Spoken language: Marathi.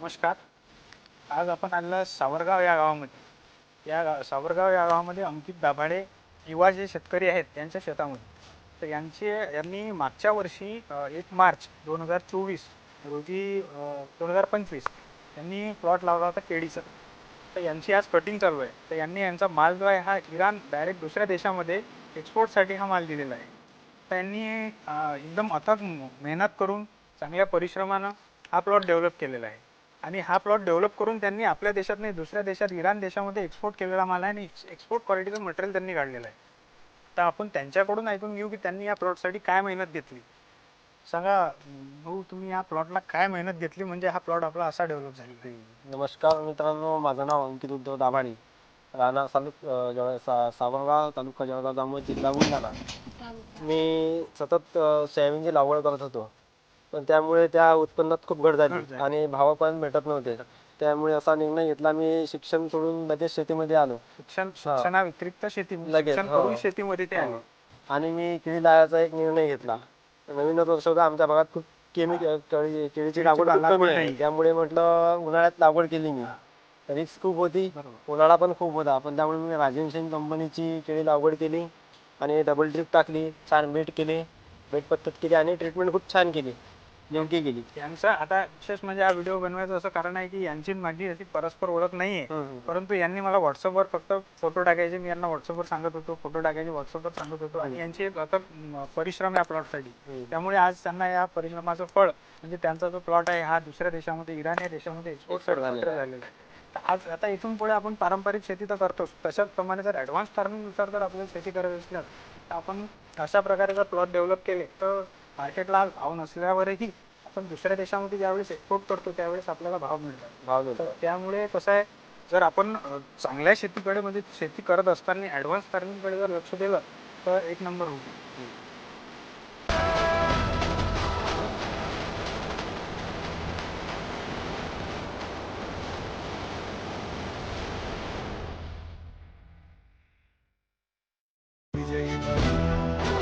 नमस्कार. आज आपण आलेलो सावरगाव या गावामध्ये. सावरगाव या गावामध्ये अंकित दाभाडे युवा जे शेतकरी आहेत त्यांच्या शेतामध्ये. तर यांनी मागच्या वर्षी 1 मार्च 2024 रोजी 2025 यांनी प्लॉट लावला होता केळीचा. तर यांची आज कटिंग चालू आहे. तर यांनी यांचा माल जो आहे हा इराण डायरेक्ट दुसऱ्या देशामध्ये एक्सपोर्टसाठी हा माल दिलेला आहे. त्यांनी एकदम अथक मेहनत करून चांगल्या परिश्रमानं हा प्लॉट डेव्हलप केलेला आहे. आणि हा प्लॉट डेव्हलप करून त्यांनी आपल्या देशात नाही दुसऱ्या देशात इराण देशामध्ये एक्सपोर्ट केलेला माल आहे आणि एक्सपोर्ट क्वालिटीचं मटेरियल त्यांनी काढलेलं आहे. तर आपण त्यांच्याकडून ऐकून घेऊ की त्यांनी या प्लॉटसाठी काय मेहनत घेतली. सांगा भाऊ, तुम्ही या प्लॉटला काय मेहनत घेतली म्हणजे हा प्लॉट आपला असा डेव्हलप झालेला आहे. नमस्कार मित्रांनो, माझं नाव अंकित उद्धव दाभाडे, राहणार सावरगाव, तालुका जळगाव, जामोद, जिल्हा बुलढाणा. मी सतत सोयाबीनची लागवड करत होतो, पण त्यामुळे त्या उत्पन्नात खूप घट झाली आणि भाव पण भेटत नव्हते. त्यामुळे असा निर्णय घेतला, मी शिक्षण सोडून लगेच शेतीमध्ये आलो. शिक्षणाव्यतिरिक्त शेतीमध्ये ते आले. आणि मी केळी लावायचा एक निर्णय घेतला. नवीनच वर्ष होता, आमच्या भागात खूप केळीची लागवड खूप कमी आहे. त्यामुळे म्हटलं उन्हाळ्यात लागवड केली मी. रिस्क खूप होती, उन्हाळा पण खूप होता, पण त्यामुळे मी राजन कंपनीची केळी लागवड केली आणि डबल ड्रिप टाकली, छान बेट केले, बेट पद्धत केली आणि ट्रीटमेंट खूप छान केली, योग्य केली. यांचं आता विशेष म्हणजे हा व्हिडिओ बनवायचं असं कारण आहे की यांची माझी अशी परस्पर ओळख नाहीये. परंतु यांनी मला व्हॉट्सअपवर फक्त फोटो टाकायचे, मी यांना व्हॉट्सअपवर सांगत होतो, फोटो टाकायचे व्हॉट्सअपवर सांगत होतो. आणि यांची एक अथक परिश्रम या प्लॉटसाठी. त्यामुळे आज त्यांना या परिश्रमाचं फळ म्हणजे त्यांचा जो प्लॉट आहे हा दुसऱ्या देशामध्ये इराण या देशामध्ये एक्सपोर्ट झालेला आहे. आज आता इथून पुढे आपण पारंपरिक शेती तर करतोच, तशाच प्रमाणे जर ॲडव्हान्स फार्मिंगनुसार जर आपल्याला शेती करायची असल्यास तर आपण अशा प्रकारे जर प्लॉट डेव्हलप केले तर मार्केटला भाव नसल्यावरही आपण दुसऱ्या देशामध्ये ज्यावेळेस एक्सपोर्ट करतो त्यावेळेस आपल्याला भाव मिळतात. त्यामुळे कसं आहे, जर आपण चांगल्या शेतीकडे म्हणजे शेती करत असताना ॲडव्हान्स फार्मिंगकडे जर लक्ष दिलं तर एक नंबर होईल.